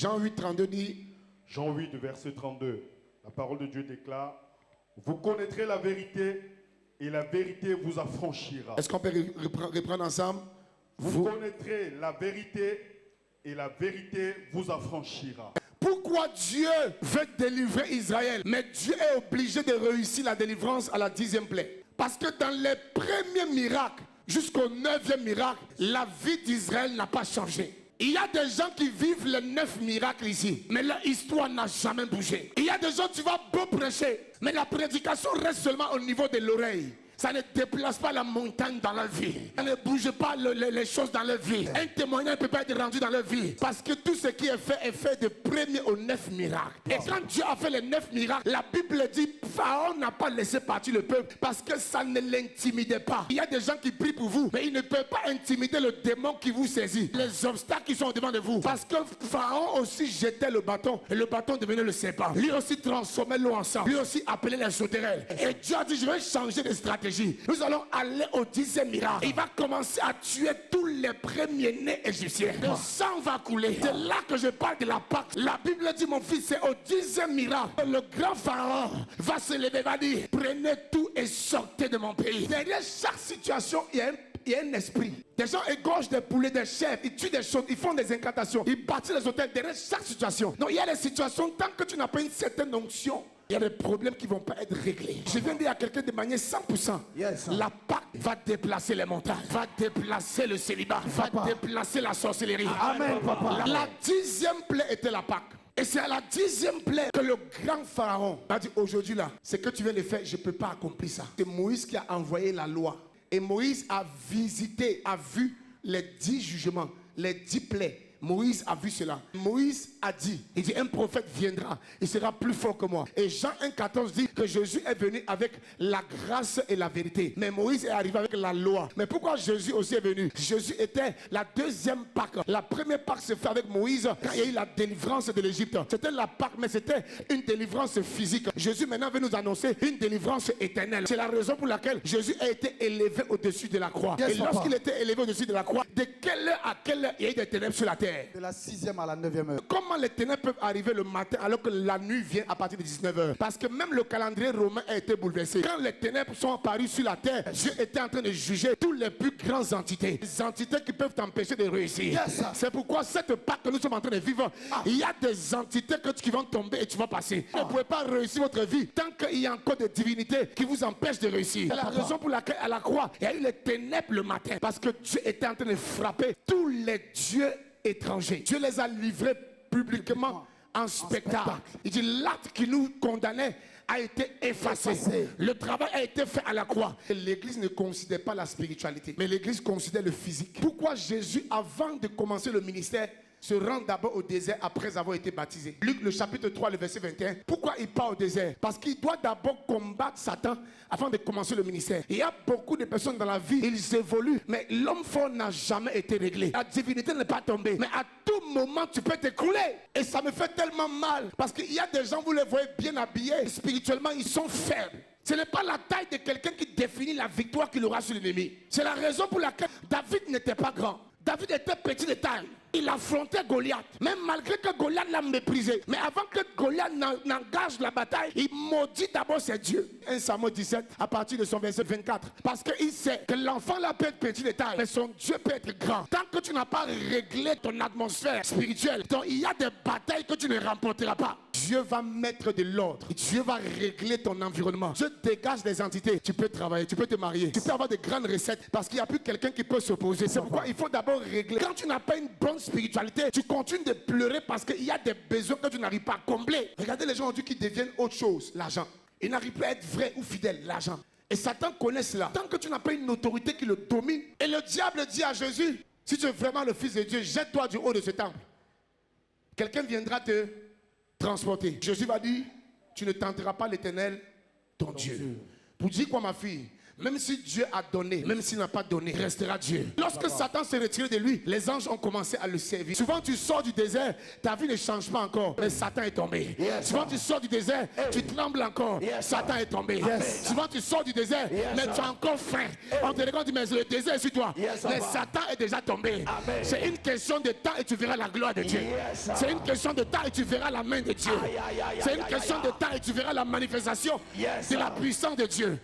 Jean 8, 32 dit, Jean 8, verset 32. La parole de Dieu déclare, vous connaîtrez la vérité et la vérité vous affranchira. est-ce qu'on peut reprendre ensemble? Vous connaîtrez la vérité et la vérité vous affranchira. Pourquoi Dieu veut délivrer Israël, mais Dieu est obligé de réussir la délivrance à la 10e plaie? Parce que dans les premiers miracles jusqu'au 9e miracle, la vie d'Israël n'a pas changé. Il y a des gens qui vivent les 9 miracles ici, mais leur histoire n'a jamais bougé. Il y a des gens, tu vas beau prêcher, mais la prédication reste seulement au niveau de l'oreille. Ça ne déplace pas la montagne dans leur vie. Ça ne bouge pas les choses dans leur vie. Un témoignage ne peut pas être rendu dans leur vie. Parce que tout ce qui est fait de premier au 9 miracles. Et quand Dieu a fait les 9 miracles, la Bible dit, Pharaon n'a pas laissé partir le peuple parce que ça ne l'intimidait pas. Il y a des gens qui prient pour vous, mais ils ne peuvent pas intimider le démon qui vous saisit. Les obstacles qui sont au devant de vous. Parce que Pharaon aussi jetait le bâton et le bâton devenait le serpent. Lui aussi transformait l'eau en sang. Lui aussi appelait les sauterelles. Et Dieu a dit, je vais changer de stratégie. Nous allons aller au 10e miracle. Il va commencer à tuer tous les premiers-nés égyptiens. Le sang va couler. C'est là que je parle de la Pâque. La Bible dit, mon fils, c'est au 10e miracle. Le grand pharaon va se lever, va dire, prenez tout et sortez de mon pays. Derrière chaque situation, il y a un esprit. Des gens égorgent des poulets, des chèvres, ils tuent des choses, ils font des incantations, ils bâtissent les hôtels derrière chaque situation. Donc il y a des situations, tant que tu n'as pas une certaine onction, il y a des problèmes qui ne vont pas être réglés. Je viens de dire à quelqu'un de manière 100%. Yes, la Pâque va déplacer les montagnes, va déplacer le célibat, va déplacer la sorcellerie. Amen, papa. La 10e plaie était la Pâque. Et c'est à la 10e plaie que le grand pharaon a dit, aujourd'hui là, ce que tu viens de faire, je ne peux pas accomplir ça. C'est Moïse qui a envoyé la loi. Et Moïse a visité, a vu les 10 jugements, les 10 plaies. Moïse a vu cela. Moïse a dit, il dit, un prophète viendra, il sera plus fort que moi. Et Jean 1,14 dit que Jésus est venu avec la grâce et la vérité. Mais Moïse est arrivé avec la loi. Mais pourquoi Jésus aussi est venu? Jésus était la 2e Pâque. La première Pâque se fait avec Moïse quand il y a eu la délivrance de l'Égypte. C'était la Pâque, mais c'était une délivrance physique. Jésus maintenant veut nous annoncer une délivrance éternelle. C'est la raison pour laquelle Jésus a été élevé au-dessus de la croix. Yes, et lorsqu'il était élevé au-dessus de la croix, de quelle heure à quelle heure il y a eu des ténèbres sur la terre? De la 6e à la 9e heure. Comment les ténèbres peuvent arriver le matin alors que la nuit vient à partir de 19h? Parce que même le calendrier romain a été bouleversé. Quand les ténèbres sont apparues sur la terre, Dieu était en train de juger toutes les plus grandes entités. Les entités qui peuvent t'empêcher de réussir. Yes. C'est pourquoi cette Pâque que nous sommes en train de vivre, il y a des entités qui vont tomber et tu vas passer. Vous ne pouvez pas réussir votre vie tant qu'il y a encore des divinités qui vous empêchent de réussir. C'est la raison pour laquelle à la croix, il y a eu les ténèbres le matin. Parce que Dieu était en train de frapper tous les dieux étrangers. Dieu les a livrés publiquement en spectacle. Il dit l'acte qui nous condamnait a été effacé. Le travail a été fait à la croix. L'église ne considère pas la spiritualité, mais l'église considère le physique. Pourquoi Jésus, avant de commencer le ministère, se rend d'abord au désert après avoir été baptisé? Luc le chapitre 3, le verset 21. Pourquoi il part au désert? Parce qu'il doit d'abord combattre Satan avant de commencer le ministère. Il y a beaucoup de personnes dans la vie, ils évoluent, mais l'homme fort n'a jamais été réglé. La divinité n'est pas tombée. Mais à tout moment, tu peux t'écrouler. Et ça me fait tellement mal. Parce qu'il y a des gens, vous les voyez bien habillés, spirituellement, ils sont faibles. Ce n'est pas la taille de quelqu'un qui définit la victoire qu'il aura sur l'ennemi. C'est la raison pour laquelle David n'était pas grand. David était petit de taille. Il affrontait Goliath. Même malgré que Goliath l'a méprisé. Mais avant que Goliath n'engage la bataille, il maudit d'abord ses dieux. 1 Samuel 17, à partir de son verset 24. Parce qu'il sait que l'enfant là peut être petit de taille, mais son Dieu peut être grand. Tant que tu n'as pas réglé ton atmosphère spirituelle, donc il y a des batailles que tu ne remporteras pas. Dieu va mettre de l'ordre. Dieu va régler ton environnement. Dieu dégage des entités. Tu peux travailler, tu peux te marier, tu peux avoir de grandes recettes parce qu'il n'y a plus quelqu'un qui peut s'opposer. C'est pourquoi il faut d'abord régler. Quand tu n'as pas une bonne spiritualité, tu continues de pleurer parce qu'il y a des besoins que tu n'arrives pas à combler. Regardez les gens aujourd'hui qui deviennent autre chose, l'argent. Ils n'arrivent plus à être vrais ou fidèles, l'argent. Et Satan connaît cela. Tant que tu n'as pas une autorité qui le domine, et le diable dit à Jésus, si tu es vraiment le Fils de Dieu, jette-toi du haut de ce temple. Quelqu'un viendra te transporter. Jésus va dire, tu ne tenteras pas l'Éternel, ton Dieu. Pour dire quoi, ma fille? Même si Dieu a donné, même s'il n'a pas donné, il restera Dieu. Lorsque Satan s'est retiré de lui, les anges ont commencé à le servir. Souvent tu sors du désert, ta vie ne change pas encore, mais Satan est tombé. Souvent tu sors du désert, tu trembles encore, Satan est tombé. Souvent tu sors du désert, mais tu as encore faim. On te regarde, mais le désert est sur toi. Mais Satan est déjà tombé. C'est une question de temps et tu verras la gloire de Dieu. C'est une question de temps et tu verras la main de Dieu. C'est une question de temps et tu verras la manifestation de la puissance de Dieu.